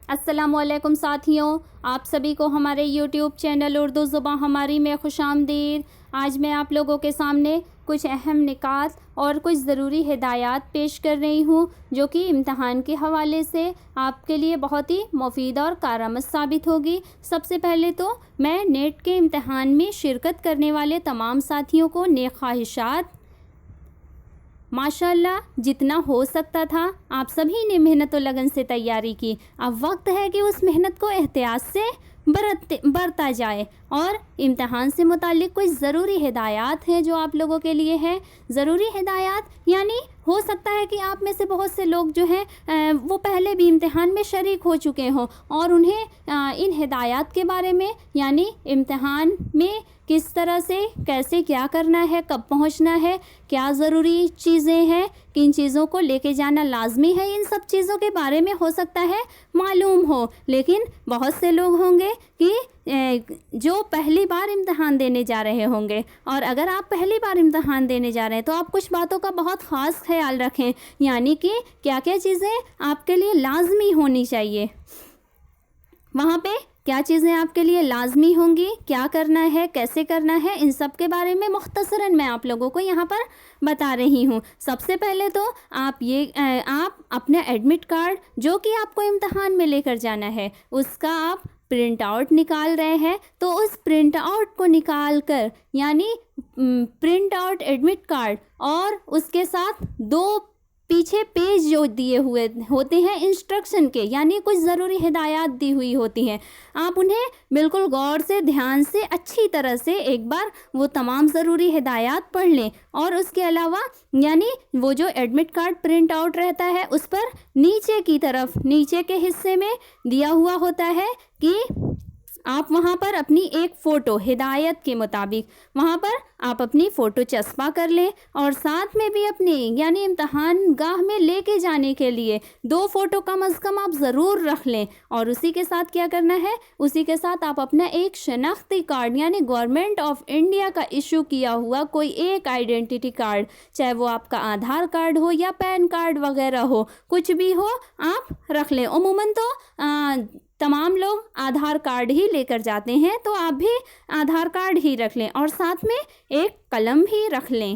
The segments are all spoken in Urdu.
السلام علیکم ساتھیوں، آپ سبھی کو ہمارے یوٹیوب چینل اردو زباں ہماری میں خوش آمدید۔ آج میں آپ لوگوں کے سامنے کچھ اہم نکات اور کچھ ضروری ہدایات پیش کر رہی ہوں جو کہ امتحان کے حوالے سے آپ کے لیے بہت ہی مفید اور کارآمد ثابت ہوگی۔ سب سے پہلے تو میں نیٹ کے امتحان میں شرکت کرنے والے تمام ساتھیوں کو نیک خواہشات۔ ماشاءاللہ جتنا ہو سکتا تھا آپ سبھی نے محنت و لگن سے تیاری کی۔ اب وقت ہے کہ اس محنت کو احتیاط سے برتا جائے، اور امتحان سے متعلق کچھ ضروری ہدایات ہیں جو آپ لوگوں کے لیے ہے۔ ضروری ہدایات یعنی ہو سکتا ہے کہ آپ میں سے بہت سے لوگ جو ہیں وہ پہلے بھی امتحان میں شریک ہو چکے ہوں اور انہیں ان ہدایات کے بارے میں، یعنی امتحان میں کس طرح سے کیسے کیا کرنا ہے، کب پہنچنا ہے، کیا ضروری چیزیں ہیں، کن چیزوں کو لے کے جانا لازمی ہے، ان سب چیزوں کے بارے میں ہو سکتا ہے معلوم ہو۔ لیکن بہت سے لوگ ہوں گے کہ جو پہلی بار امتحان دینے جا رہے ہوں گے، اور اگر آپ پہلی بار امتحان دینے جا رہے ہیں تو آپ کچھ باتوں کا بہت خاص خیال رکھیں، یعنی کہ کیا کیا چیزیں آپ کے لیے لازمی ہونی چاہیے۔ وہاں پہ کیا چیزیں آپ کے لیے لازمی ہوں گی، کیا کرنا ہے، کیسے کرنا ہے، ان سب کے بارے میں مختصراً میں آپ لوگوں کو یہاں پر بتا رہی ہوں۔ سب سے پہلے تو آپ اپنا ایڈمٹ کارڈ جو کہ آپ کو امتحان میں لے کر جانا ہے، اس کا آپ پرنٹ آؤٹ نکال رہے ہیں تو اس پرنٹ آؤٹ کو نکال کر، یعنی پرنٹ آؤٹ ایڈمٹ کارڈ اور اس کے ساتھ دو پیچھے پیج جو دیے ہوئے ہوتے ہیں انسٹرکشن کے، یعنی کچھ ضروری ہدایات دی ہوئی ہوتی ہیں، آپ انہیں بالکل غور سے، دھیان سے، اچھی طرح سے ایک بار وہ تمام ضروری ہدایات پڑھ لیں۔ اور اس کے علاوہ یعنی وہ جو ایڈمٹ کارڈ پرنٹ آؤٹ رہتا ہے اس پر نیچے کی طرف، نیچے کے حصے میں دیا ہوا ہوتا ہے کہ آپ وہاں پر اپنی ایک فوٹو، ہدایت کے مطابق وہاں پر آپ اپنی فوٹو چسپاں کر لیں، اور ساتھ میں بھی اپنی یعنی امتحان گاہ میں لے کے جانے کے لیے 2 فوٹو کم از کم آپ ضرور رکھ لیں۔ اور اسی کے ساتھ کیا کرنا ہے، اسی کے ساتھ آپ اپنا ایک شناختی کارڈ، یعنی گورنمنٹ آف انڈیا کا ایشو کیا ہوا کوئی ایک آئیڈینٹی کارڈ، چاہے وہ آپ کا آدھار کارڈ ہو یا پین کارڈ وغیرہ ہو، کچھ بھی ہو آپ رکھ لیں۔ عموماً تو تمام لوگ آدھار کارڈ ہی لے کر جاتے ہیں، تو آپ بھی آدھار کارڈ ہی رکھ لیں، اور ساتھ میں ایک قلم بھی رکھ لیں۔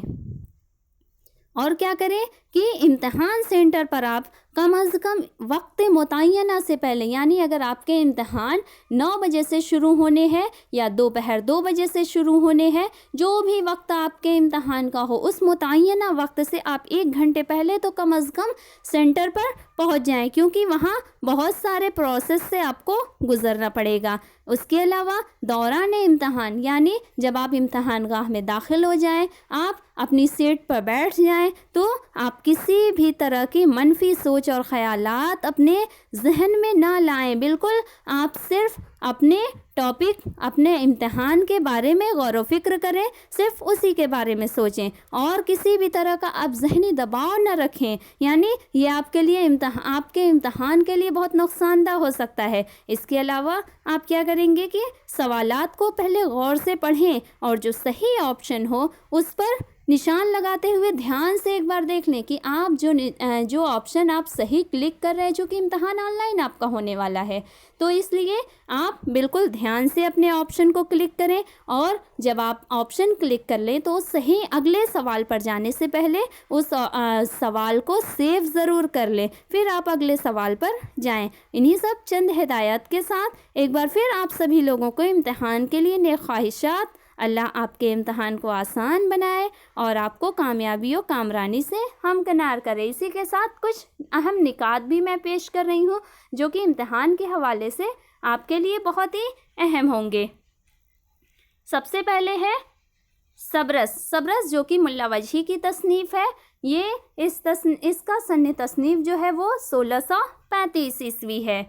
اور کیا کریں کہ امتحان سینٹر پر آپ کم از کم وقت متعینہ سے پہلے، یعنی اگر آپ کے امتحان 9 بجے سے شروع ہونے ہیں یا دوپہر 2 بجے سے شروع ہونے ہیں، جو بھی وقت آپ کے امتحان کا ہو اس متعینہ وقت سے آپ 1 گھنٹے پہلے تو کم از کم سینٹر پر پہنچ جائیں، کیونکہ وہاں بہت سارے پروسیس سے آپ کو گزرنا پڑے گا۔ اس کے علاوہ دوران امتحان، یعنی جب آپ امتحان گاہ میں داخل ہو جائیں، آپ اپنی سیٹ پر بیٹھ جائیں تو آپ کسی بھی طرح کی منفی سوچ اور خیالات اپنے ذہن میں نہ لائیں۔ بالکل آپ صرف اپنے ٹاپک، اپنے امتحان کے بارے میں غور و فکر کریں، صرف اسی کے بارے میں سوچیں، اور کسی بھی طرح کا آپ ذہنی دباؤ نہ رکھیں، یعنی یہ آپ کے لیے آپ کے امتحان کے لیے بہت نقصان دہ ہو سکتا ہے۔ اس کے علاوہ آپ کیا کریں گے کہ سوالات کو پہلے غور سے پڑھیں، اور جو صحیح آپشن ہو اس پر نشان لگاتے ہوئے دھیان سے ایک بار دیکھ لیں کہ آپ جو آپشن آپ صحیح کلک کر رہے ہیں، چونکہ امتحان آن لائن آپ کا ہونے والا ہے، تو اس لیے آپ بالکل دھیان سے اپنے آپشن کو کلک کریں، اور جب آپ آپشن کلک کر لیں تو صحیح اگلے سوال پر جانے سے پہلے اس سوال کو سیو ضرور کر لیں، پھر آپ اگلے سوال پر جائیں۔ انہی سب چند ہدایات کے ساتھ ایک بار پھر آپ سبھی لوگوں کو امتحان کے لیے نیک خواہشات۔ اللہ آپ کے امتحان کو آسان بنائے اور آپ کو کامیابی و کامرانی سے ہمکنار کرے۔ اسی کے ساتھ کچھ اہم نکات بھی میں پیش کر رہی ہوں جو کہ امتحان کے حوالے سے آپ کے لیے بہت ہی اہم ہوں گے۔ سب سے پہلے ہے سبرس جو کہ ملا وجہی کی تصنیف ہے۔ یہ اس کا سن تصنیف جو ہے وہ 1635 عیسوی ہے۔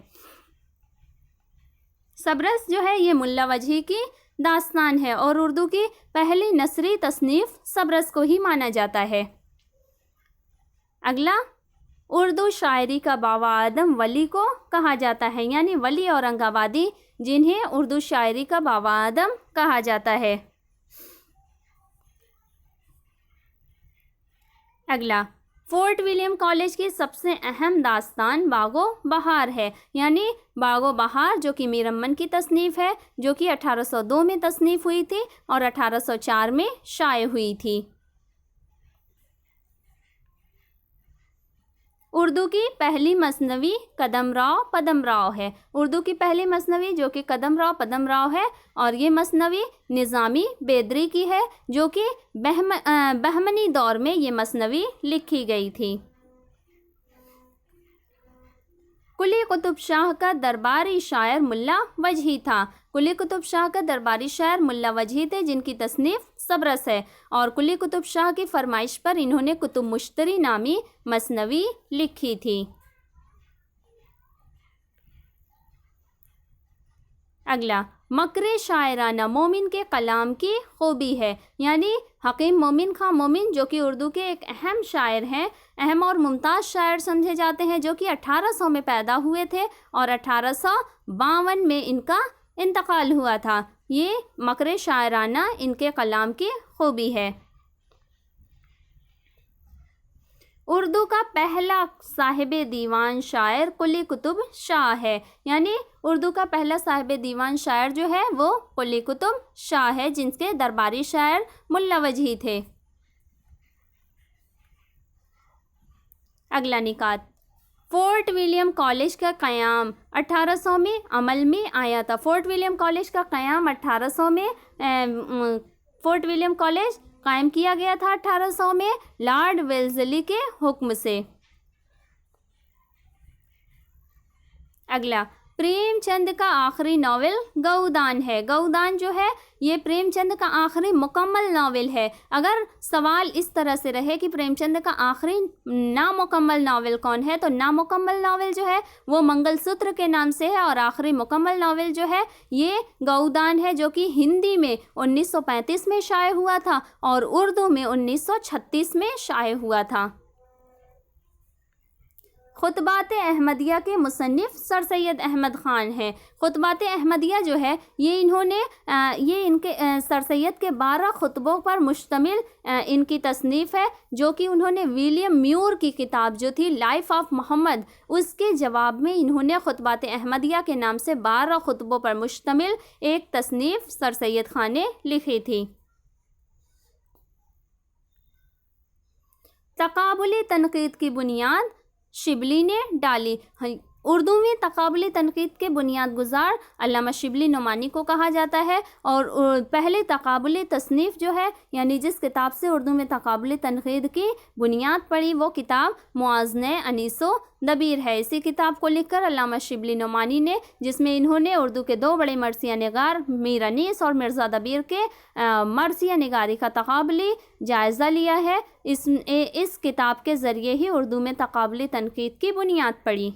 سبرس جو ہے یہ ملا وجہی کی داستان ہے، اور اردو کی پہلی نثری تصنیف سبرس کو ہی مانا جاتا ہے۔ اگلا، اردو شاعری کا بابا آدم ولی کو کہا جاتا ہے، یعنی ولی اورنگ آبادی جنہیں اردو شاعری کا بابا آدم کہا جاتا ہے۔ اگلا، فورٹ ولیم کالج کی سب سے اہم داستان باغ و بہار ہے، یعنی باغ و بہار جو کہ میر امن کی تصنیف ہے، جو کہ 1802 میں تصنیف ہوئی تھی اور 1804 میں شائع ہوئی تھی۔ اردو کی پہلی مثنوی قدم راؤ پدم راؤ ہے۔ اردو کی پہلی مثنوی جو کہ قدم راؤ پدم راؤ ہے، اور یہ مثنوی نظامی بیدری کی ہے، جو کہ بہمنی دور میں یہ مثنوی لکھی گئی تھی۔ قلی قطب شاہ کا درباری شاعر ملا وجہی تھا۔ قلی قطب شاہ کا درباری شاعر ملا وجہی تھے، جن کی تصنیف سبرس ہے، اور قلی قطب شاہ کی فرمائش پر انہوں نے کتب مشتری نامی مثنوی لکھی تھی۔ اگلا، مکر شاعرانہ مومن کے کلام کی خوبی ہے، یعنی حکیم مومن خاں مومن جو کہ اردو کے ایک اہم شاعر ہیں، اہم اور ممتاز شاعر سمجھے جاتے ہیں، جو کہ 1800 میں پیدا ہوئے تھے اور 1852 میں ان کا انتقال ہوا تھا۔ یہ مکر شاعرانہ ان کے کلام کی خوبی ہے۔ اردو کا پہلا صاحب دیوان شاعر قلی قطب شاہ ہے، یعنی اردو کا پہلا صاحب دیوان شاعر جو ہے وہ قلی قطب شاہ ہے، جن کے درباری شاعر ملا وجہی تھے۔ اگلا نکات، فورٹ ولیم کالج کا قیام 1800 میں عمل میں آیا تھا۔ فورٹ ولیم کالج کا قیام 1800 میں فورٹ ولیم کالج قائم کیا گیا تھا 1800 میں لارڈ ویلزلی کے حکم سے۔ اگلا، پریم چند کا آخری ناول گؤدان ہے۔ گؤدان جو ہے یہ پریم چند کا آخری مکمل ناول ہے۔ اگر سوال اس طرح سے رہے کہ پریم چند کا آخری نامکمل ناول کون ہے، تو نامکمل ناول جو ہے وہ منگل سوتر کے نام سے ہے، اور آخری مکمل ناول جو ہے یہ گؤدان ہے، جو کہ ہندی میں 1935 میں شائع ہوا تھا اور اردو میں 1936 میں شائع ہوا تھا۔ خطبات احمدیہ کے مصنف سر سید احمد خان ہیں۔ خطبات احمدیہ جو ہے یہ ان کے سر سید کے 12 خطبوں پر مشتمل ان کی تصنیف ہے، جو کہ انہوں نے ولیم میور کی کتاب جو تھی لائف آف محمد، اس کے جواب میں انہوں نے خطبات احمدیہ کے نام سے 12 خطبوں پر مشتمل ایک تصنیف سر سید خان نے لکھی تھی۔ تقابلی تنقید کی بنیاد شبلی نے ڈالی۔ اردو میں تقابلی تنقید کے بنیاد گزار علامہ شبلی نعمانی کو کہا جاتا ہے، اور پہلے تقابلی تصنیف جو ہے، یعنی جس کتاب سے اردو میں تقابلی تنقید کی بنیاد پڑی، وہ کتاب موازنہ انیس و دبیر ہے۔ اسی کتاب کو لکھ کر علامہ شبلی نعمانی نے، جس میں انہوں نے اردو کے 2 بڑے مرثیہ نگار میر انیس اور مرزا دبیر کے مرثیہ نگاری کا تقابلی جائزہ لیا ہے، اس کتاب کے ذریعے ہی اردو میں تقابلی تنقید کی بنیاد پڑی۔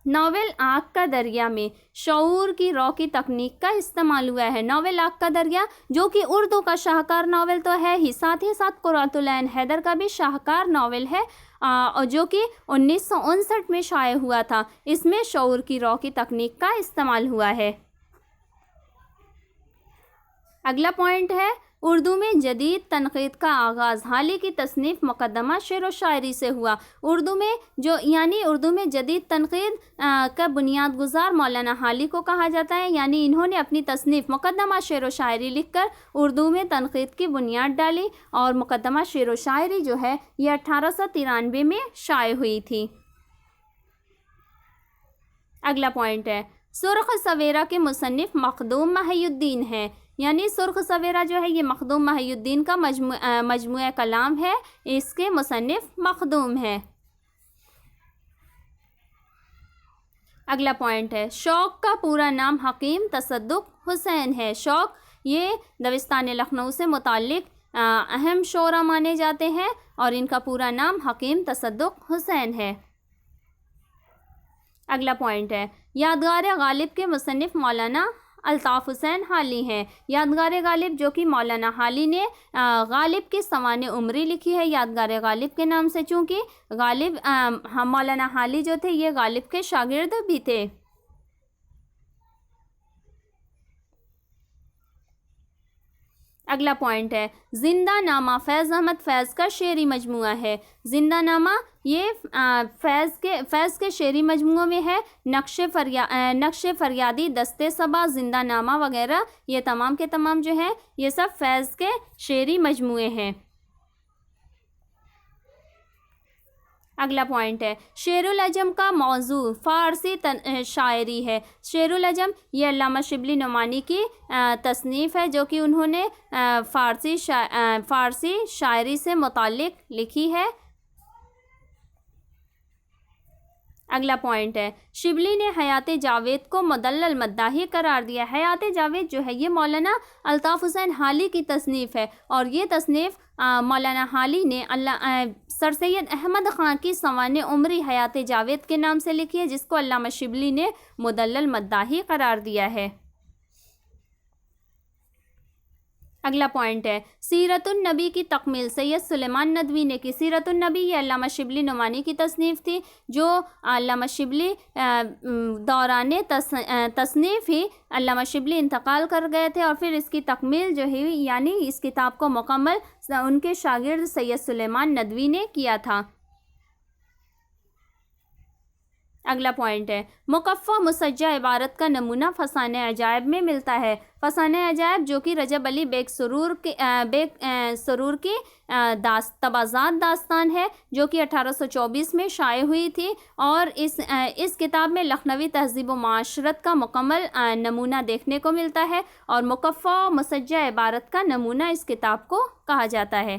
ناول آنکھ کا دریا میں شعور کی رو کی تکنیک کا استعمال ہوا ہے۔ ناول آنکھ کا دریا جو کہ اردو کا شاہکار ناول تو ہے ہی ساتھ قرۃ العین حیدر کا بھی شاہکار ناول ہے، جو کہ 1959 میں شائع ہوا تھا۔ اس میں شعور کی رو کی تکنیک کا استعمال ہوا ہے۔ اگلا پوائنٹ ہے، اردو میں جدید تنقید کا آغاز حال ہی کی تصنیف مقدمہ شعر و شاعری سے ہوا۔ اردو میں جدید تنقید کا بنیاد گزار مولانا حالی کو کہا جاتا ہے، یعنی انہوں نے اپنی تصنیف مقدمہ شعر و شاعری لکھ کر اردو میں تنقید کی بنیاد ڈالی، اور مقدمہ شعر و شاعری جو ہے یہ 1893 میں شائع ہوئی تھی۔ اگلا پوائنٹ ہے، سرخ سویرا کے مصنف مخدوم محی الدین ہے، یعنی سرخ سویرا جو ہے یہ مخدوم محی الدین کا مجموعہ کلام ہے، اس کے مصنف مخدوم ہے۔ اگلا پوائنٹ ہے، شوق کا پورا نام حکیم تصدق حسین ہے۔ شوق یہ دبستان لکھنؤ سے متعلق اہم شعراء مانے جاتے ہیں، اور ان کا پورا نام حکیم تصدق حسین ہے۔ اگلا پوائنٹ ہے، یادگار غالب کے مصنف مولانا الطاف حسین حالی ہیں۔ یادگار غالب جو کہ مولانا حالی نے غالب کی سوانح عمری لکھی ہے یادگار غالب کے نام سے، چونکہ مولانا حالی جو تھے یہ غالب کے شاگرد بھی تھے۔ اگلا پوائنٹ ہے زندہ نامہ فیض احمد فیض کا شعری مجموعہ ہے. زندہ نامہ یہ فیض کے شعری مجموعوں میں ہے. نقش فریادی، دستے صبا، زندہ نامہ وغیرہ یہ تمام کے تمام جو ہیں یہ سب فیض کے شعری مجموعے ہیں. اگلا پوائنٹ ہے شعر العجم کا موضوع فارسی شاعری ہے. شعر العجم یہ علامہ شبلی نعمانی کی تصنیف ہے جو کہ انہوں نے فارسی شاعری سے متعلق لکھی ہے. اگلا پوائنٹ ہے شبلی نے حیات جاوید کو مدلل مداحی قرار دیا. حیات جاوید جو ہے یہ مولانا الطاف حسین حالی کی تصنیف ہے اور یہ تصنیف مولانا حالی نے سر سید احمد خان کی سوانح عمری حیات جاوید کے نام سے لکھی ہے جس کو علامہ شبلی نے مدلل مداحی قرار دیا ہے. اگلا پوائنٹ ہے سیرت النبی کی تکمیل سید سلیمان ندوی نے کی. سیرت النبی یہ علامہ شبلی نعمانی کی تصنیف تھی جو علامہ شبلی دوران تصنیف ہی علامہ شبلی انتقال کر گئے تھے اور پھر اس کی تکمیل جو ہے یعنی اس کتاب کو مکمل ان کے شاگرد سید سلیمان ندوی نے کیا تھا. اگلا پوائنٹ ہے مکفہ مسجع عبارت کا نمونہ فسانہ عجائب میں ملتا ہے. فسانہ عجائب جو کہ رجب علی بیگ سرور کی تبازات داستان ہے جو کہ 1824 میں شائع ہوئی تھی اور اس کتاب میں لکھنوی تہذیب و معاشرت کا مکمل نمونہ دیکھنے کو ملتا ہے اور مکفہ مسجع عبارت کا نمونہ اس کتاب کو کہا جاتا ہے.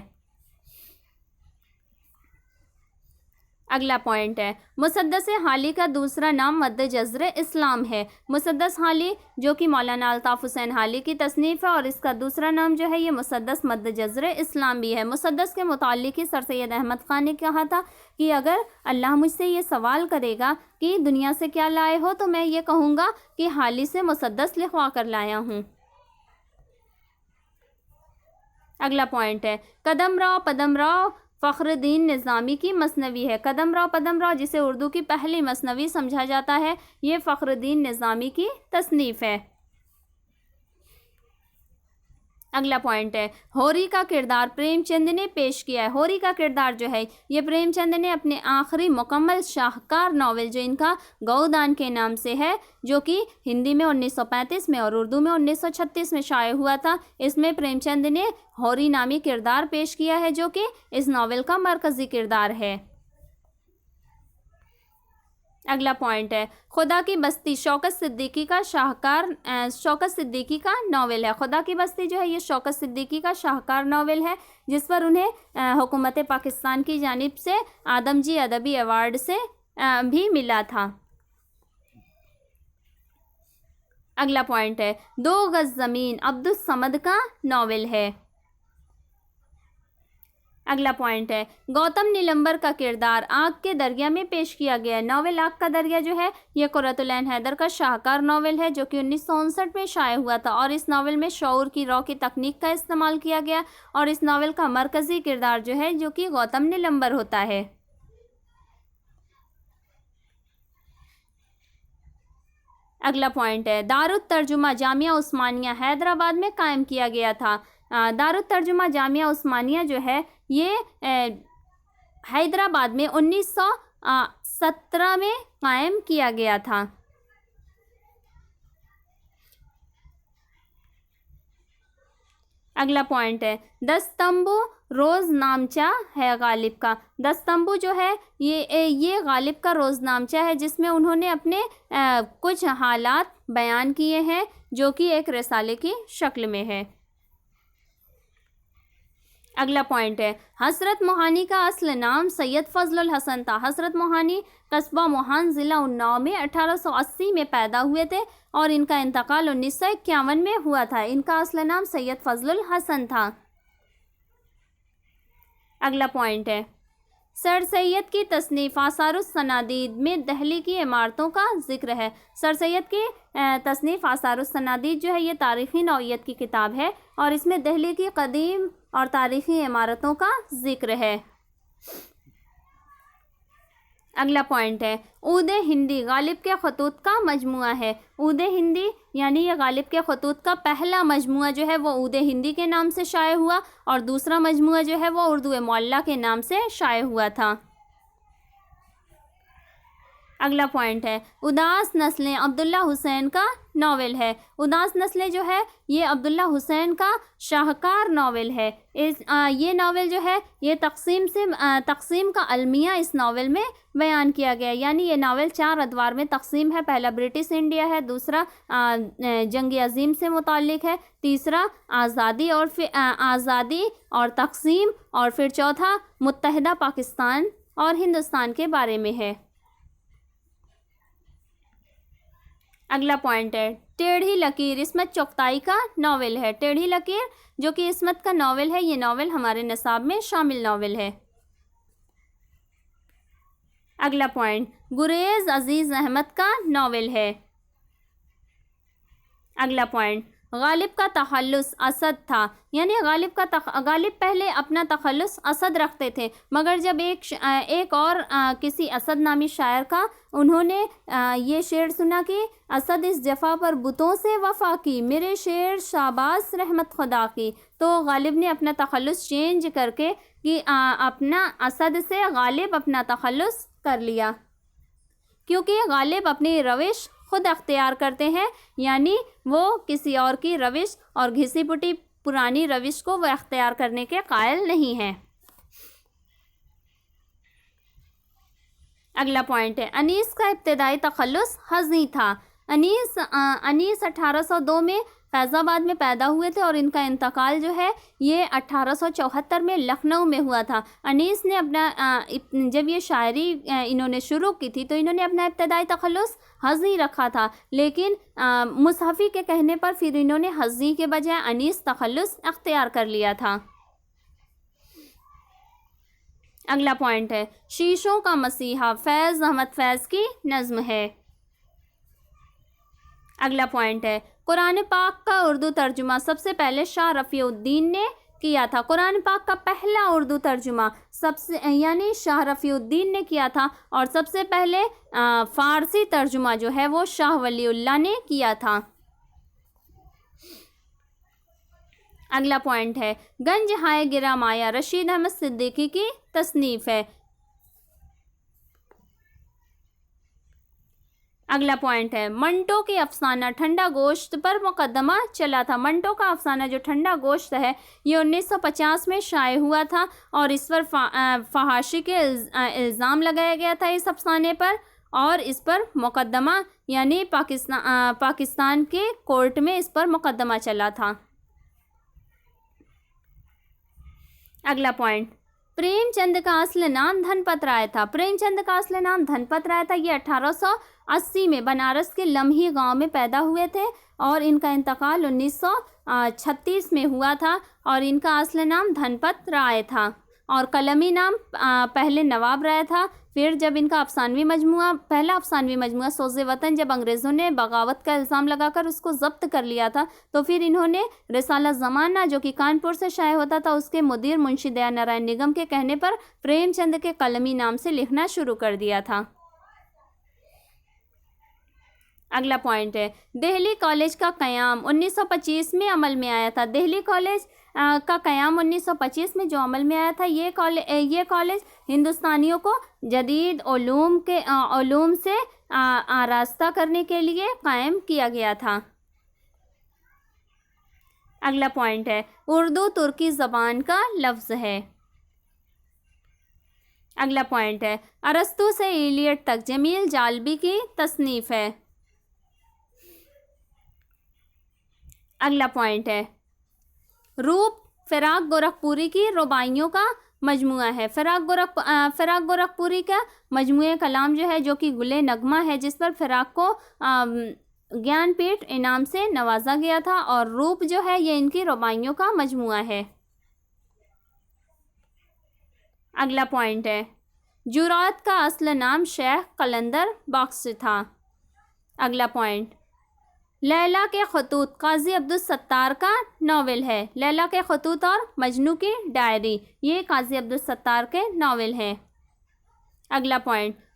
اگلا پوائنٹ ہے مسدس حالی کا دوسرا نام مد جزر اسلام ہے. مسدس حالی جو کہ مولانا الطاف حسین حالی کی تصنیف ہے اور اس کا دوسرا نام جو ہے یہ مسدس مد جزر اسلام بھی ہے. مسدس کے متعلق ہی سر سید احمد خان نے کہا تھا کہ اگر اللہ مجھ سے یہ سوال کرے گا کہ دنیا سے کیا لائے ہو تو میں یہ کہوں گا کہ حالی سے مسدس لکھوا کر لایا ہوں. اگلا پوائنٹ ہے قدم راؤ پدم راؤ فخر الدین نظامی کی مثنوی ہے. قدم راؤ پدم راؤ جسے اردو کی پہلی مثنوی سمجھا جاتا ہے یہ فخر الدین نظامی کی تصنیف ہے. اگلا پوائنٹ ہے ہوری کا کردار پریم چند نے پیش کیا ہے. ہوری کا کردار جو ہے یہ پریم چند نے اپنے آخری مکمل شاہکار ناول جو ان کا گودان کے نام سے ہے جو کہ ہندی میں 1935 میں اور اردو میں 1936 میں شائع ہوا تھا. اس میں پریم چند نے ہوری نامی کردار پیش کیا ہے جو کہ اس ناول کا مرکزی کردار ہے. اگلا پوائنٹ ہے خدا کی بستی شوکت صدیقی کا ناول ہے. خدا کی بستی جو ہے یہ شوکت صدیقی کا شاہکار ناول ہے جس پر انہیں حکومت پاکستان کی جانب سے آدم جی ادبی ایوارڈ سے بھی ملا تھا. اگلا پوائنٹ ہے 2 گز زمین عبدالصمد کا ناول ہے. اگلا پوائنٹ ہے گوتم نیلمبر کا کردار آگ کے دریا میں پیش کیا گیا ہے. ناول آگ کا دریا جو ہے یہ قرۃ العین حیدر کا شاہکار ناول ہے جو کہ 1959 میں شائع ہوا تھا اور اس ناول میں شعور کی رو کی تکنیک کا استعمال کیا گیا اور اس ناول کا مرکزی کردار جو ہے جو کہ گوتم نیلمبر ہوتا ہے. اگلا پوائنٹ ہے دارالترجمہ جامعہ عثمانیہ حیدرآباد میں قائم کیا گیا تھا. دارالترجمہ جامعہ عثمانیہ جو ہے یہ حیدرآباد میں 1917 میں قائم کیا گیا تھا. اگلا پوائنٹ ہے دستمبو روز نامچہ ہے غالب کا. دستمبو جو ہے یہ غالب کا روز نامچہ ہے جس میں انہوں نے اپنے کچھ حالات بیان کیے ہیں جو کہ ایک رسالے کی شکل میں ہے. اگلا پوائنٹ ہے حضرت موہانی کا اصل نام سید فضل الحسن تھا. حضرت موہانی قصبہ موہان ضلع اناؤ میں 1880 میں پیدا ہوئے تھے اور ان کا انتقال 1951 میں ہوا تھا. ان کا اصل نام سید فضل الحسن تھا. اگلا پوائنٹ ہے سر سید کی تصنیف آثار الصنادید میں دہلی کی عمارتوں کا ذکر ہے. سر سید کی تصنیف آثار الصنادید جو ہے یہ تاریخی نوعیت کی کتاب ہے اور اس میں دہلی کی قدیم اور تاریخی عمارتوں کا ذکر ہے. اگلا پوائنٹ ہے عود ہندی غالب کے خطوط کا مجموعہ ہے. عود ہندی یعنی یہ غالب کے خطوط کا پہلا مجموعہ جو ہے وہ عود ہندی کے نام سے شائع ہوا اور دوسرا مجموعہ جو ہے وہ اردو معلیٰ کے نام سے شائع ہوا تھا. اگلا پوائنٹ ہے اداس نسلیں عبداللہ حسین کا ناول ہے. اداس نسلیں جو ہے یہ عبداللہ حسین کا شاہکار ناول ہے. یہ ناول جو ہے یہ تقسیم کا المیہ اس ناول میں بیان کیا گیا. یعنی یہ ناول 4 ادوار میں تقسیم ہے. پہلا برٹش انڈیا ہے, دوسرا جنگ عظیم سے متعلق ہے, تیسرا آزادی اور تقسیم, اور پھر چوتھا متحدہ پاکستان اور ہندوستان کے بارے میں ہے. اگلا پوائنٹ ہے ٹیڑھی لکیر عصمت چغتائی کا ناول ہے. ٹیڑھی لکیر جو کہ عصمت کا ناول ہے, یہ ناول ہمارے نصاب میں شامل ناول ہے. اگلا پوائنٹ گریز عزیز احمد کا ناول ہے. اگلا پوائنٹ غالب کا تخلص اسد تھا. یعنی غالب پہلے اپنا تخلص اسد رکھتے تھے, مگر جب ایک اور کسی اسد نامی شاعر کا انہوں نے یہ شعر سنا کہ اسد اس جفا پر بتوں سے وفا کی, میرے شعر شاباز رحمت خدا کی, تو غالب نے اپنا تخلص چینج کر کے کہ اپنا اسد سے غالب اپنا تخلص کر لیا, کیونکہ غالب اپنی روش خود اختیار کرتے ہیں. یعنی وہ کسی اور کی روش اور گھسی پٹی پرانی روش کو وہ اختیار کرنے کے قائل نہیں ہیں. اگلا پوائنٹ ہے انیس کا ابتدائی تخلص ہضمی تھا. انیس 1802 میں فیض آباد میں پیدا ہوئے تھے اور ان کا انتقال جو ہے یہ 1874 میں لکھنؤ میں ہوا تھا. انیس نے جب یہ شاعری انہوں نے شروع کی تھی تو انہوں نے اپنا ابتدائی تخلص ہضمی رکھا تھا, لیکن مصحفی کے کہنے پر پھر انہوں نے ہضمی کے بجائے انیس تخلص اختیار کر لیا تھا. اگلا پوائنٹ ہے شیشوں کا مسیحا فیض احمد فیض کی نظم ہے. اگلا پوائنٹ ہے قرآن پاک کا اردو ترجمہ سب سے پہلے شاہ رفیع الدین نے کیا تھا. قرآن پاک کا پہلا اردو ترجمہ یعنی شاہ رفیع الدین نے کیا تھا, اور سب سے پہلے فارسی ترجمہ جو ہے وہ شاہ ولی اللہ نے کیا تھا. اگلا پوائنٹ ہے گنج ہائے گرا مایا رشید احمد صدیقی کی تصنیف ہے. اگلا پوائنٹ ہے منٹو کی افسانہ ٹھنڈا گوشت پر مقدمہ چلا تھا. منٹو کا افسانہ جو ٹھنڈا گوشت ہے یہ 1950 میں شائع ہوا تھا اور اس پر فحاشی کے الزام لگایا گیا تھا اس افسانے پر, اور اس پر مقدمہ یعنی پاکستان کے کورٹ میں اس پر مقدمہ چلا تھا. اگلا پوائنٹ پریم چند کا اصل نام دھن پت رائے تھا. پریم چند کا اصل نام دھن پت رائے تھا. یہ 1880 میں بنارس کے لمحی گاؤں میں پیدا ہوئے تھے اور ان کا انتقال 1936 میں ہوا تھا, اور ان کا اصل نام دھن پت رائے تھا اور قلمی نام پہلے نواب رائے تھا. پھر جب ان کا پہلا افسانوی مجموعہ سوز وطن جب انگریزوں نے بغاوت کا الزام لگا کر اس کو ضبط کر لیا تھا, تو پھر انہوں نے رسالہ زمانہ جو کہ کانپور سے شائع ہوتا تھا اس کے مدیر منشی دیا نارائن نگم کے کہنے پر پریم چند کے قلمی نام سے لکھنا شروع کر دیا تھا. اگلا پوائنٹ ہے دہلی کالج کا قیام 1925 میں عمل میں آیا تھا. دہلی کالج کا قیام 1925 میں جو عمل میں آیا تھا یہ کالج ہندوستانیوں کو جدید علوم سے آراستہ کرنے کے لیے قائم کیا گیا تھا. اگلا پوائنٹ ہے اردو ترکی زبان کا لفظ ہے. اگلا پوائنٹ ہے ارسطو سے ایلیٹ تک جمیل جالبی کی تصنیف ہے. اگلا پوائنٹ ہے روپ فراق گورکھپوری کی رباعیوں کا مجموعہ ہے. فراق گورکھپوری کا مجموعہ کلام جو ہے جو کہ گلے نغمہ ہے جس پر فراق کو گیان پیٹھ انعام سے نوازا گیا تھا, اور روپ جو ہے یہ ان کی رباعیوں کا مجموعہ ہے. اگلا پوائنٹ ہے جرات کا اصل نام شیخ قلندر بخش تھا. اگلا پوائنٹ لیلا کے خطوط قاضی عبدالستار کا ناول ہے. لیلا کے خطوط اور مجنو کی ڈائری یہ قاضی عبدالستار کے ناول ہیں. اگلا پوائنٹ